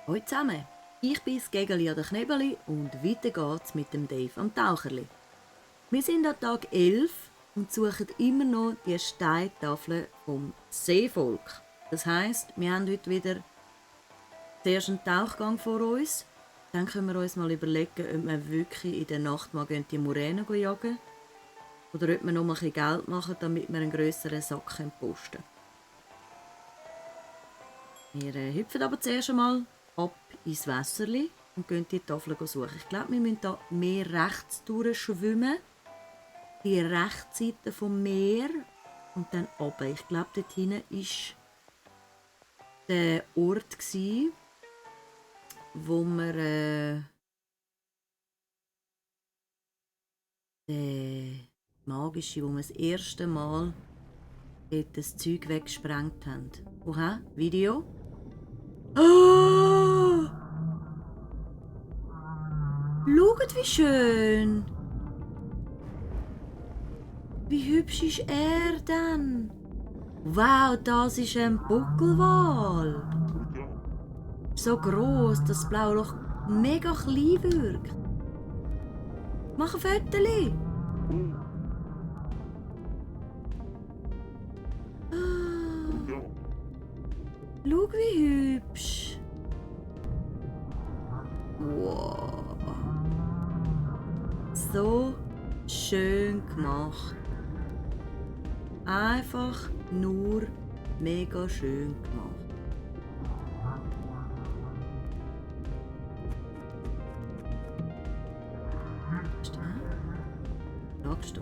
Hallo zusammen, ich bin das Gegeli an der Knebeli und weiter geht's mit dem Dave am Taucherli. Wir sind an Tag 11 und suchen immer noch die Steintafeln vom Seevolk. Das heisst, wir haben heute wieder zuerst einen Tauchgang vor uns. Dann können wir uns mal überlegen, ob wir wirklich in der Nacht mal die Muränen jagen oder ob wir noch mal ein bisschen Geld machen, damit wir einen grösseren Sack posten können. Wir hüpfen aber zuerst einmal ab ins Wässerli und gehen die Tafel suchen. Ich glaube, wir müssen hier mehr rechts durchschwimmen. Die Rechtsseite vom Meer und dann runter. Ich glaube, dort hinten war der Ort, wo wir der magische, wo wir das erste Mal dort das Zeug weggesprengt haben. Woher? Video? Oh! Schaut, wie schön! Wie hübsch ist er denn? Wow, das ist ein Buckelwal! So gross, dass das Blauloch mega klein wirkt. Mach ein Foto! Ah, schau, wie hübsch! Wow! So schön gemacht. Einfach nur mega schön gemacht. Lagst du?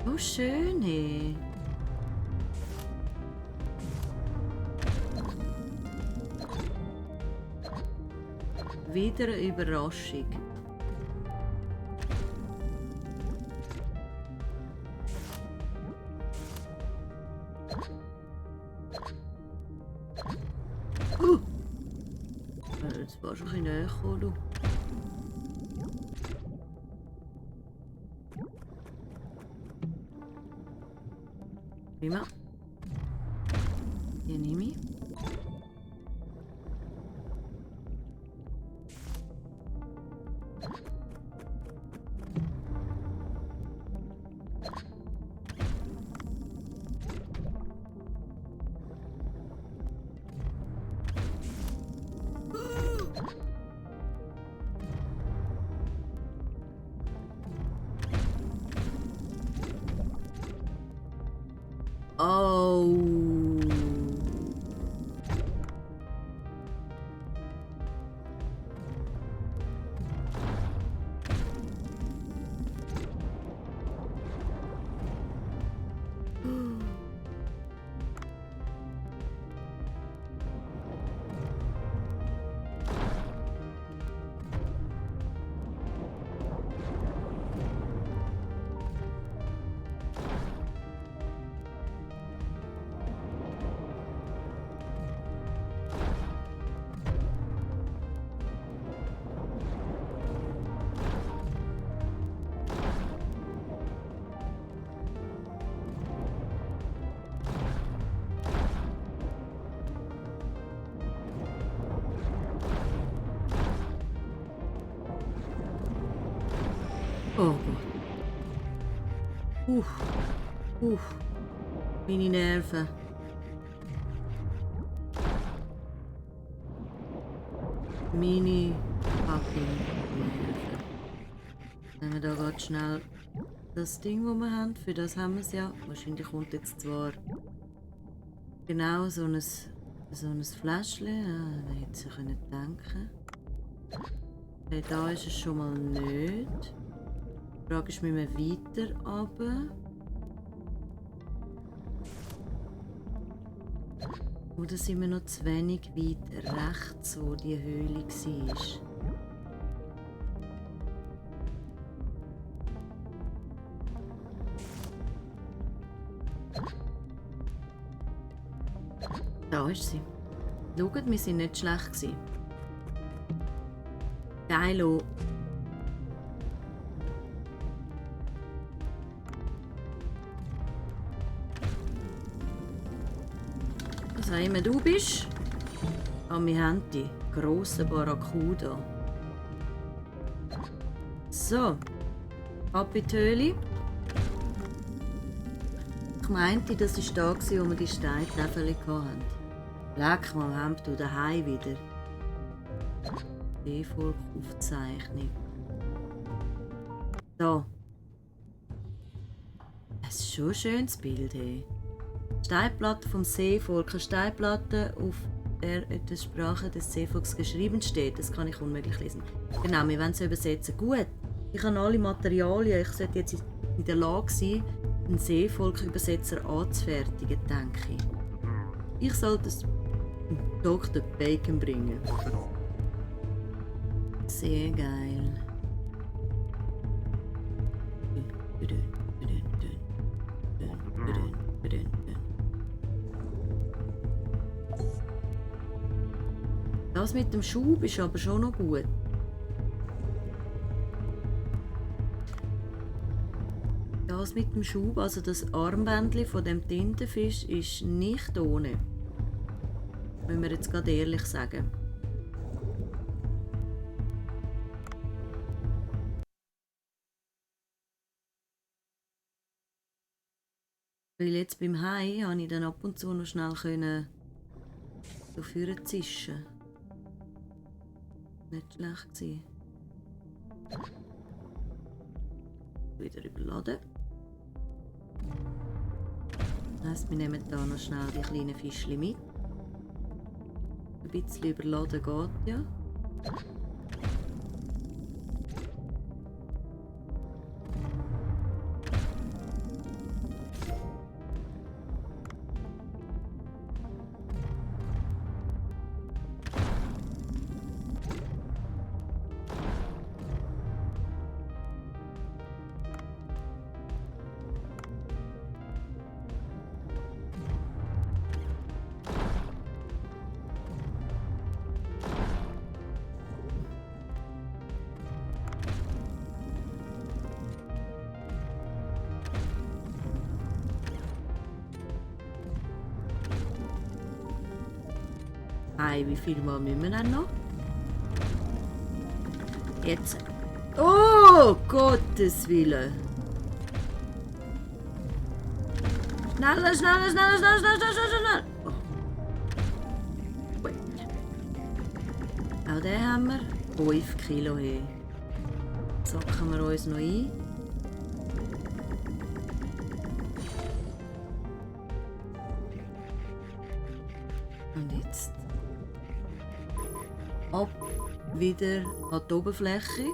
Oh, schön, hey. Wieder eine Überraschung. Jetzt warst du ein bisschen näher gekommen, du. Prima. Die nehme ich. Oh. Oh Gott. Meine Nerven. Meine fucking Nerven. Nehmen wir da gerade schnell das Ding, das wir haben. Für das haben wir es ja. Wahrscheinlich kommt jetzt zwar genau so ein Fläschchen. Ja, das hätte ich ja denken. Okay, da ist es schon mal nicht. Die Frage ist, müssen wir weiter runter? Oder sind wir noch zu wenig weit rechts, wo die Höhle war? Da ist sie. Schaut, wir sind nicht schlecht gewesen. Geilo. Was auch immer du bist. Aber wir haben die grossen Barracuda. So. Ab in die Höhle. Ich meinte, das war da, wo wir die Steintäfel hatten. Leck mal, haben du daheim wieder. Seevolk-Aufzeichnung. Da. Das ist schon ein schönes Bild. Hey. Steinplatte vom Seevolk. Eine Steinplatte, auf der in der Sprache des Seevolks geschrieben steht. Das kann ich unmöglich lesen. Genau, wir wollen es übersetzen. Gut, ich habe alle Materialien. Ich sollte jetzt in der Lage sein, einen Seevolk-Übersetzer anzufertigen, denke ich. Ich sollte es Dr. Bacon bringen. Sehr geil. Das mit dem Schub ist aber schon noch gut. Das mit dem Schub, also das Armbändchen von dem Tintenfisch, ist nicht ohne. Müssen wir jetzt gerade ehrlich sagen. Weil jetzt beim Hai konnte ich dann ab und zu noch schnell so vorne zischen. Nicht schlecht gewesen. Wieder überladen. Das heisst, wir nehmen hier noch schnell die kleinen Fischchen mit. Ein bisschen überladen geht ja. Hey, wie viel Mal müssen wir denn noch? Jetzt. Oh, Gottes Willen! Schneller, schneller, schneller, schneller, schneller, schneller, schneller! Oh. Auch den haben wir. 5 Kilo hey. Sacken wir uns noch ein. Und jetzt. Ab wieder an die Oberfläche.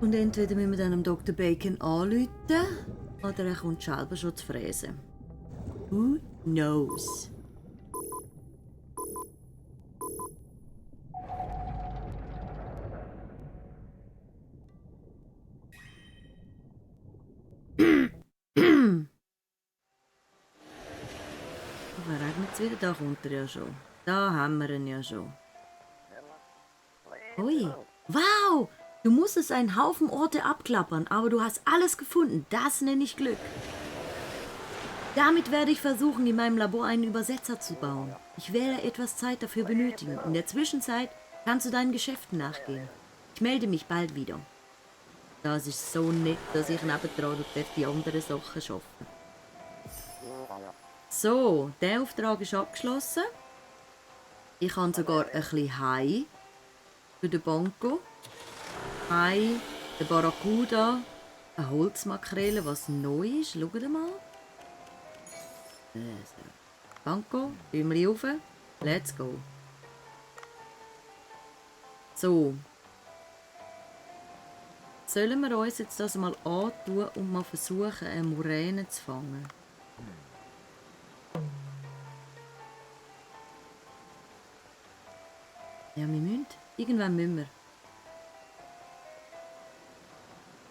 Und entweder müssen wir dann dem Dr. Bacon anrufen oder er kommt selber schon zu fräsen. Who knows? Aber regnet es wieder? Da kommt er ja schon. Da haben wir ihn ja schon. Ui, wow! Du musstest einen Haufen Orte abklappern, aber du hast alles gefunden. Das nenne ich Glück. Damit werde ich versuchen, in meinem Labor einen Übersetzer zu bauen. Ich werde etwas Zeit dafür benötigen. In der Zwischenzeit kannst du deinen Geschäften nachgehen. Ich melde mich bald wieder. Das ist so nett, dass ich nebendran die anderen Sachen arbeiten. So, der Auftrag ist abgeschlossen. Ich habe sogar ein bisschen Hai für den Banco. Hai, der Barracuda, eine Holzmakrele, was neu ist. Schaut mal. Banco, Bäumchen rauf. Let's go. So. Sollen wir uns jetzt das mal antun und mal versuchen, eine Muräne zu fangen? Ja, wir müssen. Irgendwann müssen wir.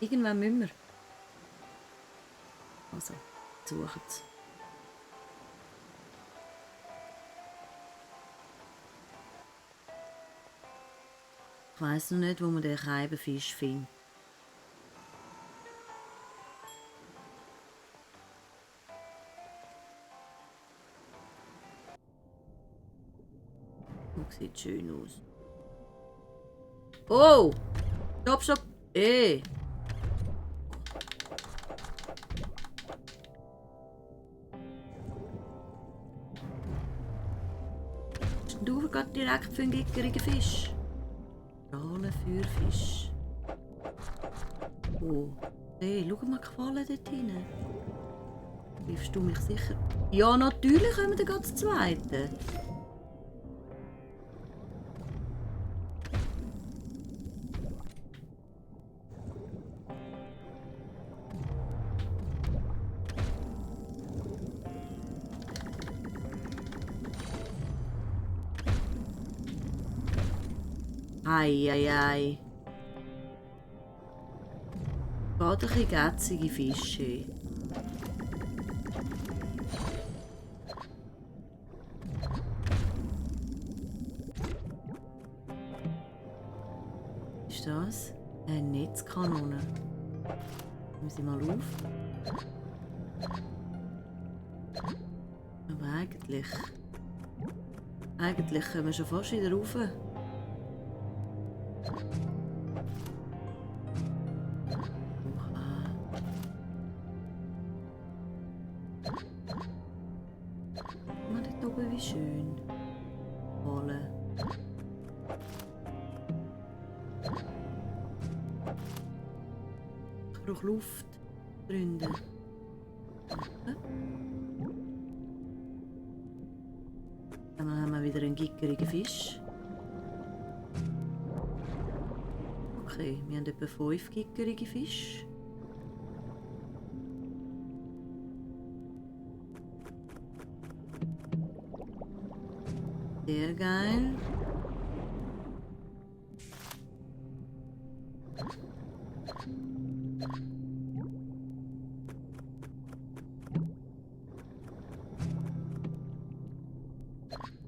Irgendwann müssen wir. Also, suchen es. Ich weiss noch nicht, wo man den Kaibenfisch findet. Das sieht schön aus. Oh! Stopp, stopp! Du gerade direkt für einen gickerigen Fisch. Strahlenfeuerfisch. Oh. Hey, schau mal die Qualen dort hinten. Triffst du mich sicher? Ja, natürlich kommen wir gerade zu zweiten. Ei. Gerade ein bisschen gätzige Fische. Was ist das? Eine Netzkanone. Nehmen sie mal auf. Aber eigentlich können wir schon fast wieder rauf. Wie schön. Wolle. Ich brauche Luft, Freunde. Dann haben wir wieder einen gickerigen Fisch. Okay, wir haben etwa 5 gickerige Fische. Sehr geil.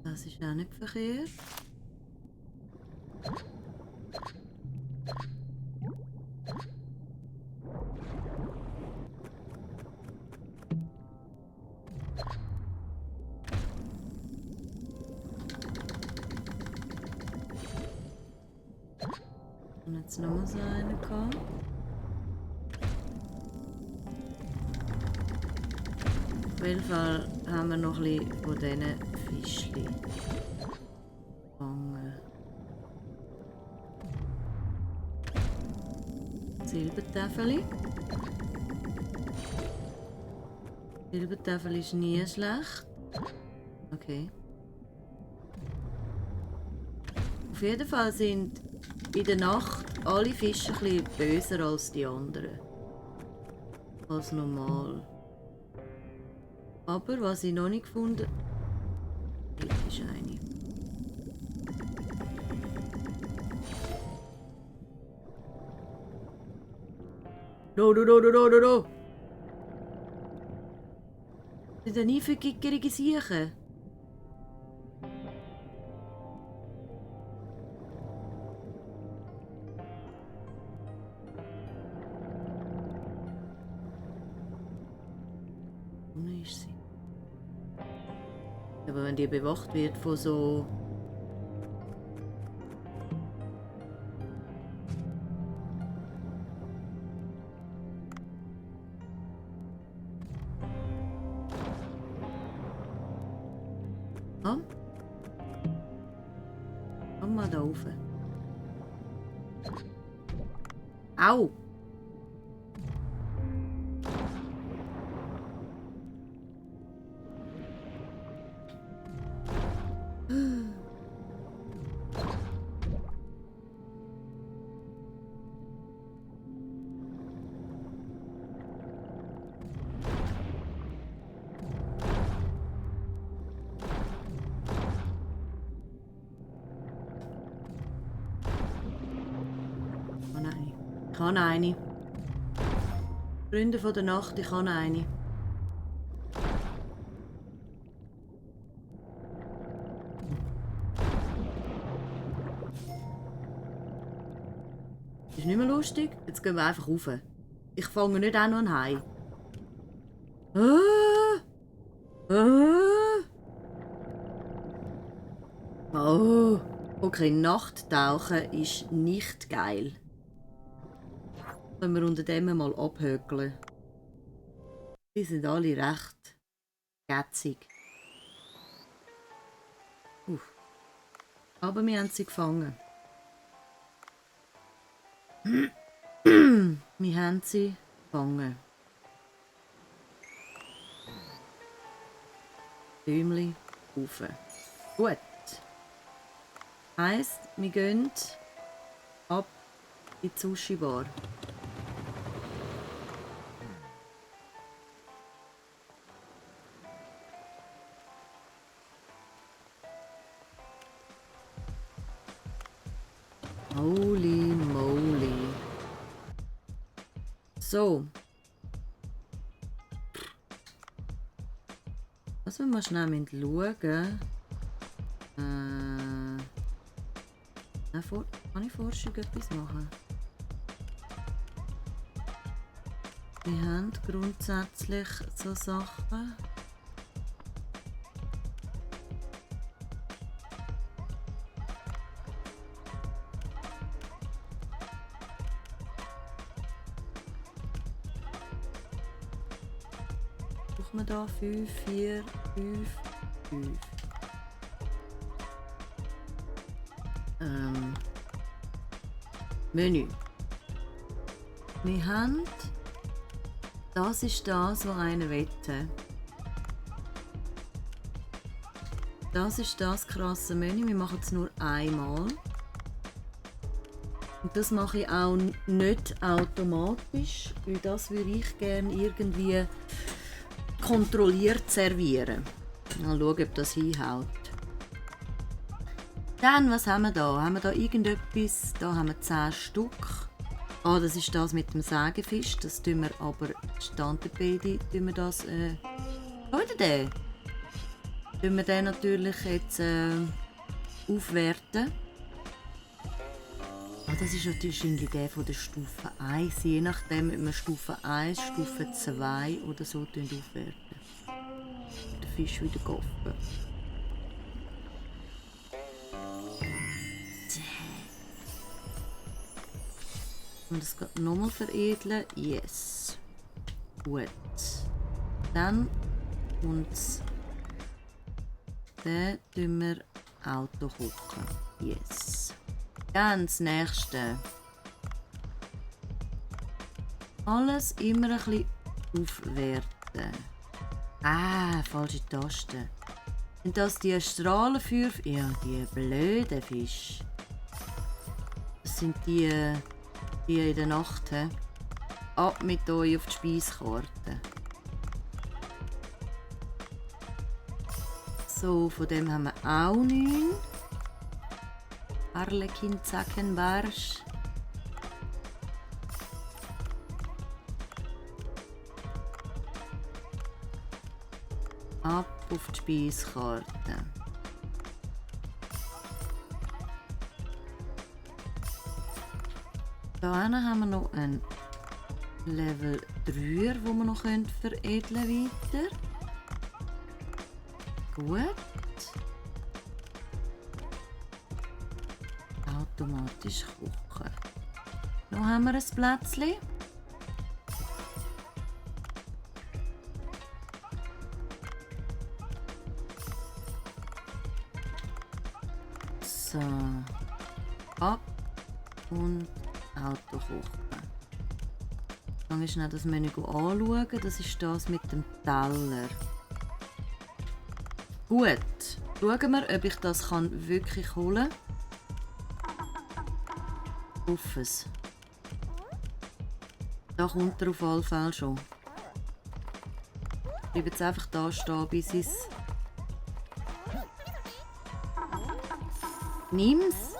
Das ist auch nicht verkehrt. Und jetzt noch mal so einen gehabt. Auf jeden Fall haben wir noch ein bisschen von diesen Fischchen gefangen. Silbertäfeli. Silbertäfeli ist nie schlecht. Okay. Auf jeden Fall sind in der Nacht alle Fische ein bisschen böser als die anderen. Als normal. Aber was ich noch nicht gefunden habe, ist eine. Do. Sind denn nie für gickerige Siechen? Wo ist sie? Aber wenn die bewacht wird von so... Ah? Komm mal da rauf. Au! Oh nein. Ich habe eine. Freunde von der Nacht, ich habe eine. Ist nicht mehr lustig. Jetzt gehen wir einfach rauf. Ich fange nicht an noch ein Hai. Oh. Okay, Nachttauchen ist nicht geil. Können wir unter dem mal abhökeln. Die sind alle recht gätzig. Aber wir haben sie gefangen. Wir haben sie gefangen. Däumli rauf. Gut. Heisst, wir gehen ab in die Sushi-Bar. Holy moly. So. Was wir mal schnell schauen. Kann ich Forschung etwas machen? Wir haben grundsätzlich so Sachen. Brauchen wir da 5, 4, 5, 5. Menü. Wir haben, das ist das, was einer wette. Das ist das krasse Menü. Wir machen es nur einmal. Und das mache ich auch nicht automatisch, weil das würde ich gerne irgendwie kontrolliert servieren. Mal schauen, ob das hinhaut. Dann, was haben wir da? Haben wir da irgendetwas? Da haben wir 10 Stück. Ah, das ist das mit dem Sägefisch. Das tun wir aber Standardbeide. Tun wir das. Oder den? Tun wir den natürlich jetzt aufwerten. Ah, das ist natürlich der von der Stufe 1. Je nachdem, ob wir Stufe 1, Stufe 2 oder so aufwerten. Der Fisch wieder geoffen. Und das geht nochmal veredeln. Yes. Gut. Dann uns den tun wir Auto kochen. Yes. Dann das nächste. Alles immer ein bisschen aufwerten. Ah, falsche Taste. Sind das die Strahlenfeuer? Ja, die blöden Fische. Das sind die in der Nacht. He? Ab mit euch auf die Speiskarte. So, von dem haben wir auch 9. Harlekin Zackenbarsch. Ab auf die Speiskarte. Da haben wir noch ein Level 3, wo wir noch veredeln weiter. Gut. Automatisch kochen. Noch haben wir ein Plätzchen. So. Ab und Auto kochen. Dann wir schnell das Menü anschauen. Das ist das mit dem Teller. Gut. Schauen wir, ob ich das wirklich holen kann. Auf es. Da kommt er auf alle Fälle schon. Ich bleibe jetzt einfach da stehen, bis ich es. Nimm's.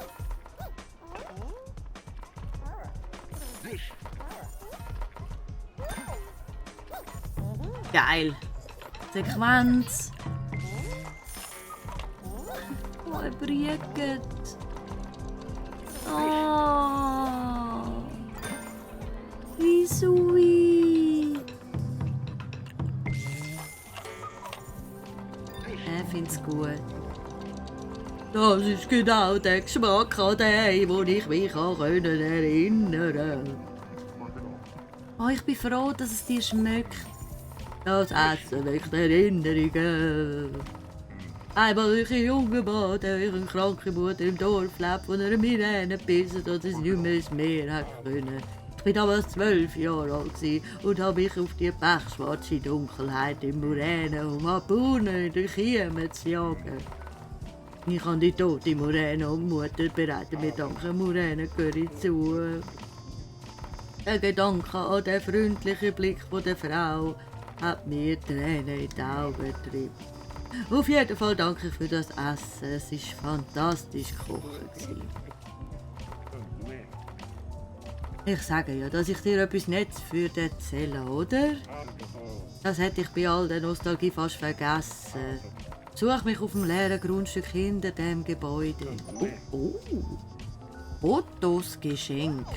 Geil. Sequenz. Oh, er briegt. Oh. sweet. Er find's gut. Das ist genau der Geschmack an dem, wo ich mich erinnern konnte. Oh, ich bin froh, dass es dir schmeckt. Das Essen weckt Erinnerungen. Einmal ich ein junger Mann, der ich eine kranke Mutter im Dorf lebt, von einer Miräne gebissen, dass sie nicht mehr ins Meer hat können. Ich war damals 12 Jahre alt und habe mich auf die pechschwarze Dunkelheit im Muräne um Harpunen in den Kiemen zu jagen. Ich habe die tote Muräne und die Mutter bereiten mir dank Muräne-Curry zu. Der Gedanke an den freundlichen Blick der Frau hat mir Tränen in die Augen getrieben. Auf jeden Fall danke ich für das Essen. Es war fantastisch gekocht. Ich sage ja, dass ich dir etwas Nettes erzähle, oder? Das hätte ich bei all der Nostalgie fast vergessen. Such mich auf dem leeren Grundstück hinter dem Gebäude. Oh. Ottos Geschenk.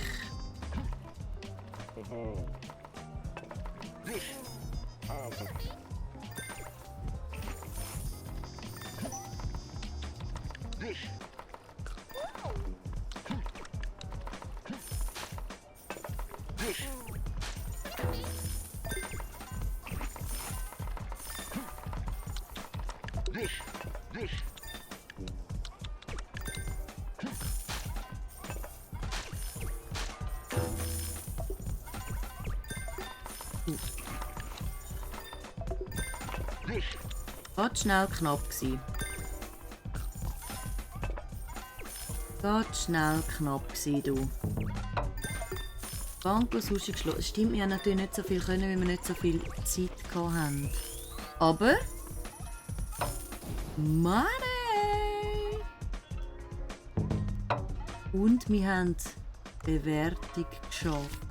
Ganz schnell knapp gsi. Ganz schnell knapp gsi, du. Banco Sushi geschlossen. Stimmt, wir haben natürlich nicht so viel können, weil wir nicht so viel Zeit hatten. Aber... Money! Und wir haben Bewertung geschafft.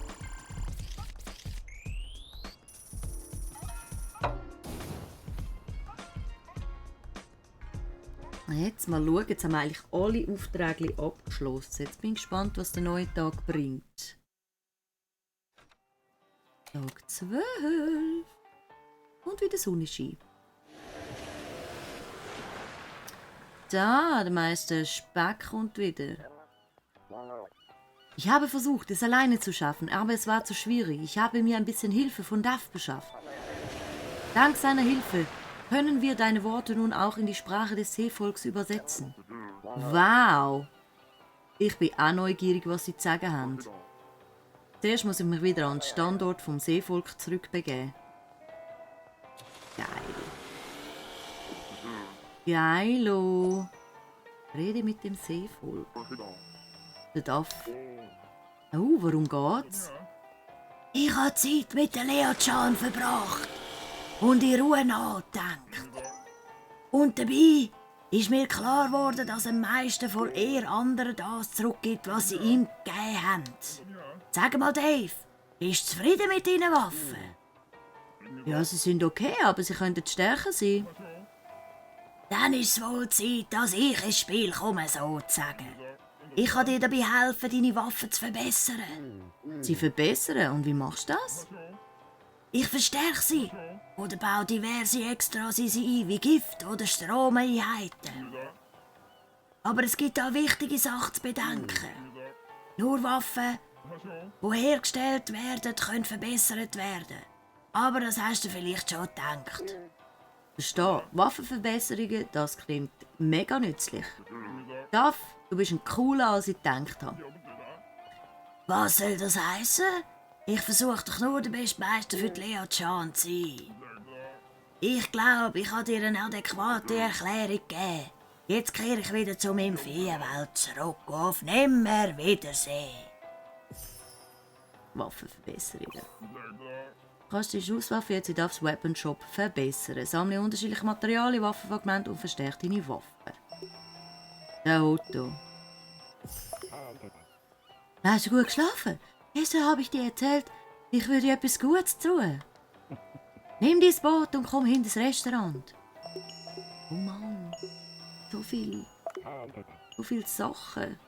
Jetzt mal schauen, jetzt haben wir eigentlich alle Aufträge abgeschlossen. Jetzt bin ich gespannt, was der neue Tag bringt. Tag 12. Und wieder Sonnenschein. Da, der Meister Speck kommt wieder. Ich habe versucht, es alleine zu schaffen, aber es war zu schwierig. Ich habe mir ein bisschen Hilfe von Duff beschafft. Dank seiner Hilfe können wir deine Worte nun auch in die Sprache des Seevolks übersetzen. Wow! Ich bin auch neugierig, was sie zu sagen haben. Zuerst muss ich mich wieder an den Standort vom Seevolk zurückbegeben. Geil. Geilo. Rede mit dem Seevolk. Der Duff. Oh, worum geht's? Ich habe Zeit mit der Leo-chan verbracht und in Ruhe nachgedacht. Und dabei ist mir klar geworden, dass am meisten von ihr anderen das zurückgibt, was sie ihm gegeben haben. Sag mal, Dave, bist du zufrieden mit deinen Waffen? Ja, sie sind okay, aber sie könnten stärker sein. Dann ist es wohl Zeit, dass ich ins Spiel komme, sozusagen. Ich kann dir dabei helfen, deine Waffen zu verbessern. Sie verbessern? Und wie machst du das? Ich verstärke sie oder baue diverse Extras in sie ein, wie Gift oder Stromeinheiten. Aber es gibt auch wichtige Sachen zu bedenken. Nur Waffen, die hergestellt werden, können verbessert werden. Aber das hast du vielleicht schon gedacht. Verstehe, Waffenverbesserungen, das klingt mega nützlich. Duff, du bist ein cooler, als ich gedacht habe. Was soll das heißen? Ich versuche doch nur der beste Meister für die Leo-chan zu sein. Ich glaube, ich habe dir eine adäquate Erklärung gegeben. Jetzt kehre ich wieder zu meinem Feenwelt zurück. Auf Nimmerwiedersehen. Waffenverbesserungen. Du kannst die Schusswaffe jetzt in Duffs Weapon Shop verbessern. Sammle unterschiedliche Materialien, Waffenfragmente und verstärke deine Waffen. Der Otto. Hast du gut geschlafen? Gestern habe ich dir erzählt, ich würde dir etwas Gutes tun. Nimm dein Boot und komm hin ins Restaurant. Oh Mann, so viele Sachen.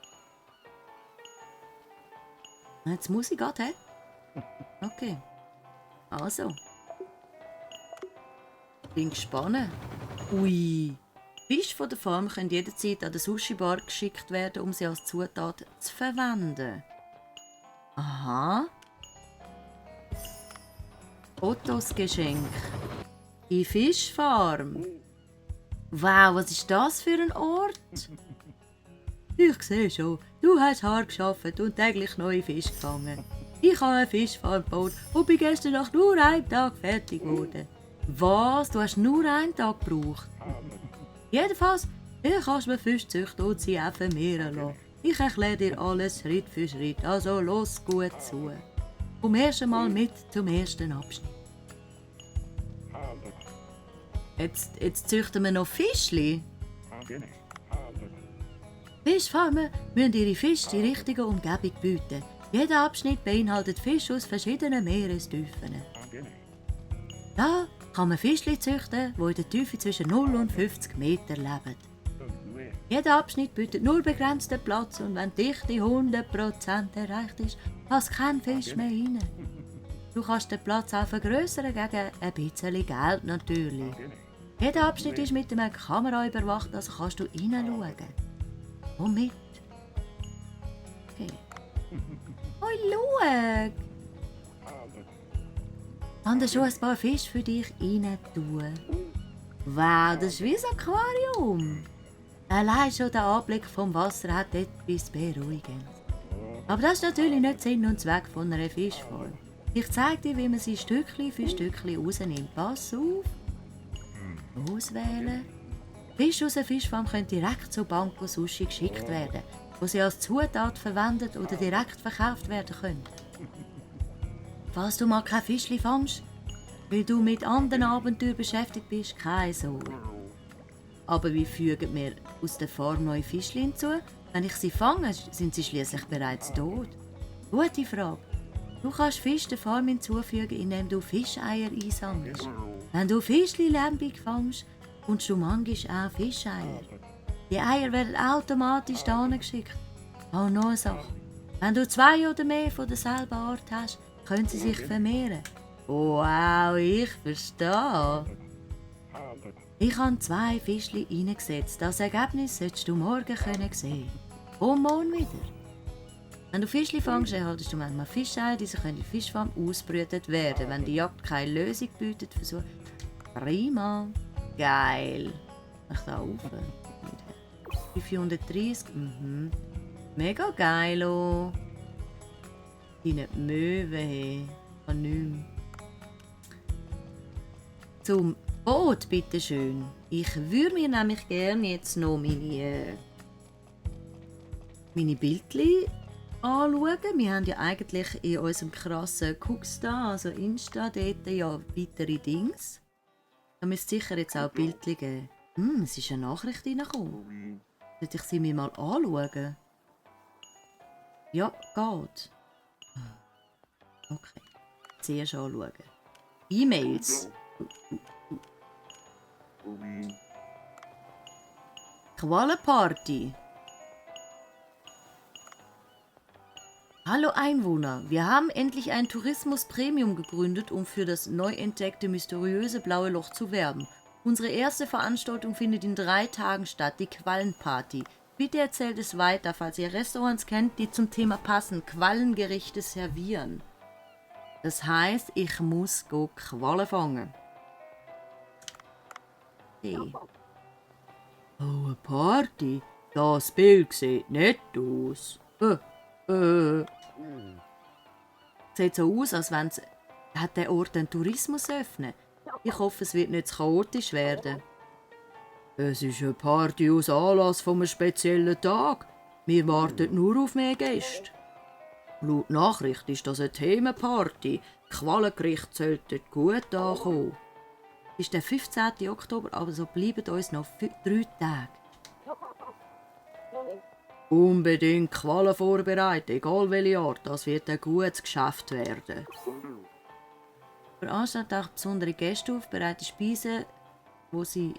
Jetzt muss ich gerade, hä? Okay. Also. Bin gespannt. Ui. Fische von der Farm können jederzeit an den Sushi-Bar geschickt werden, um sie als Zutat zu verwenden. Aha. Fotos-Geschenk. Die Fischfarm. Wow, was ist das für ein Ort? Ich sehe schon, du hast hart gearbeitet und täglich neue Fische gefangen. Ich habe eine Fischfarm gebaut und bin gestern nach nur einem Tag fertig geworden. Was? Du hast nur einen Tag gebraucht? Jedenfalls, hier kannst du mir Fische züchten und sie auch vermehren lassen. Ich erkläre dir alles Schritt für Schritt, also los gut zu. Komm erst einmal mit zum ersten Abschnitt. Jetzt züchten wir noch Fischli. Fischfarmen müssen ihre Fische die richtige Umgebung bieten. Jeder Abschnitt beinhaltet Fische aus verschiedenen Meerestiefen. Da kann man Fischli züchten, die in der Tiefe zwischen 0 und 50 Meter leben. Jeder Abschnitt bietet nur begrenzten Platz und wenn die Dichte 100% erreicht ist, passt kein Fisch mehr rein. Du kannst den Platz auch vergrössern gegen ein bisschen Geld natürlich. Jeder Abschnitt ist mit einer Kamera überwacht, also kannst du reinschauen. Komm mit. Okay. Oh, schau! Kann da schon ein paar Fische für dich rein tun? Wow, das ist wie ein Aquarium. Allein schon der Anblick vom Wasser hat etwas Beruhigendes. Aber das ist natürlich nicht Sinn und Zweck von einer Fischfarm. Ich zeige dir, wie man sie Stückchen für Stückchen rausnimmt. Pass auf. Auswählen. Fische aus der Fischfarm können direkt zu Banco Sushi geschickt werden, wo sie als Zutat verwendet oder direkt verkauft werden können. Falls du mal kein Fischli fängst, weil du mit anderen Abenteuern beschäftigt bist, keine Sorge. Aber wie fügen wir aus der Farm neue Fischli hinzu? Wenn ich sie fange, sind sie schließlich bereits tot. Gute Frage. Du kannst Fisch der Farm hinzufügen, indem du Fischeier einsammelst. Wenn du Fischli lebendig fängst, kommst du manchmal auch Fischeier. Die Eier werden automatisch dahin geschickt. Oh, noch eine Sache. Wenn du 2 oder mehr von derselben Art hast, können sie sich vermehren. Wow, ich verstehe. Ich habe 2 Fischli reingesetzt. Das Ergebnis solltest du morgen sehen. Komm morgen wieder. Wenn du Fischli fängst, erhaltest du manchmal Fischeier, die sich in die Fischfarm ausbrütet werden. Wenn die Jagd keine Lösung bietet, versuch. Prima. Geil. Ich da rauf. 530. Mega geil. Oh. Deine Möwe. Hey. Kann nichts mehr. Zum Boot, bitteschön. Ich würde mir nämlich gerne jetzt noch meine Bildchen anschauen. Wir haben ja eigentlich in unserem krassen Cookstar, also Insta, dort ja weitere Dings. Da müsste sicher jetzt auch Bildchen geben. Es ist eine Nachricht reingekommen. Sollte ich sie mir mal anschauen? Ja, geht. Okay. Zuerst anschauen. E-Mails. Qualenparty. Hallo Einwohner, wir haben endlich ein Tourismus-Premium gegründet, um für das neu entdeckte mysteriöse blaue Loch zu werben. Unsere erste Veranstaltung findet in 3 Tagen statt, die Quallenparty. Bitte erzählt es weiter, falls ihr Restaurants kennt, die zum Thema passen, Quallengerichte servieren. Das heisst, ich muss Quallen fangen. Hey. Oh, eine Party? Das Bild sieht nett aus. Sieht so aus, als wenn der Ort den Tourismus öffnen. Ich hoffe, es wird nicht zu chaotisch werden. Es ist eine Party aus Anlass von einem speziellen Tag. Wir warten nur auf mehr Gäste. Laut Nachricht ist das eine Themenparty. Qualengericht sollte gut ankommen. Es ist der 15. Oktober, aber so bleiben uns noch 3 Tage. Unbedingt Qualen vorbereiten, egal welche Art. Das wird ein gutes Geschäft werden. Veranstaltet auch besondere Gäste auf, bereite Speisen, wo sie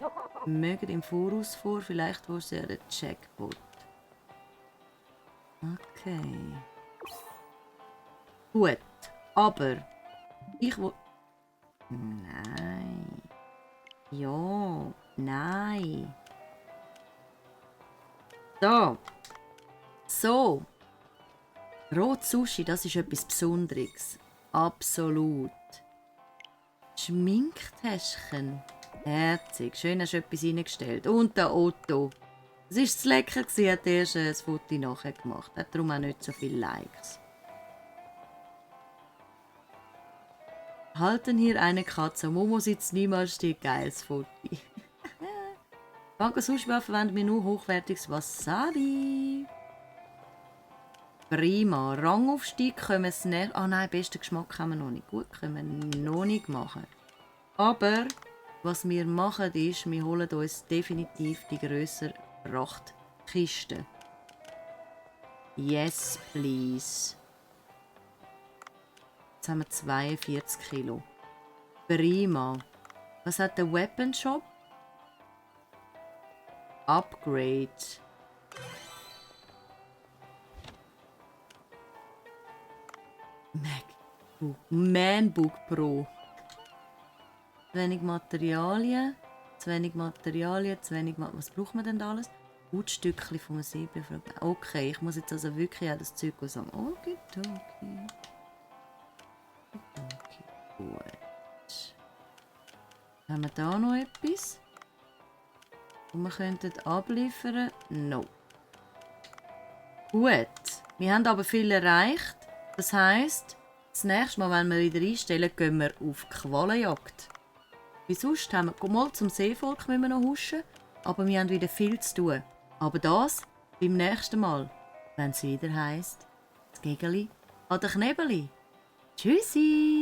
mögen im Voraus vor. Vielleicht holst du ja den Jackpot. Okay. Gut. Aber ich will... Nein. Ja, nein. Da. So. Rot-Sushi, das ist etwas Besonderes. Absolut. Schminktäschchen. Herzig. Schön hast du etwas reingestellt. Und der Otto. Es war zu lecker, er hat erst ein Foto nachher gemacht. Hat darum auch nicht so viele Likes. Halten hier eine Katze. Momo sitzt niemals still. Geiles Foto. Banco Sushi verwenden wir nur hochwertiges Wasabi. Prima. Rangaufstieg können wir es nicht... Ah nein, besten Geschmack haben wir noch nicht. Gut, können wir noch nicht machen. Aber was wir machen ist, wir holen uns definitiv die grössere Prachtkiste. Yes, please. Jetzt haben wir 42 Kilo. Prima. Was hat der Weapon Shop? Upgrade. Manbook Pro. Zu wenig Materialien. Was braucht man denn da alles? Gutstückchen vom Sieben. Okay, ich muss jetzt also wirklich auch das Zeug sagen. Okay. Gut. Haben wir da noch etwas? Und wir könnten abliefern? No. Gut. Wir haben aber viel erreicht. Das heisst, das nächste Mal, wenn wir wieder einstellen, gehen wir auf Qualenjagd. Wie sonst haben wir mal zum Seevolk müssen wir noch huschen, aber wir haben wieder viel zu tun. Aber das beim nächsten Mal, wenn es wieder heisst, das Gegeli an der Knebeli. Tschüssi!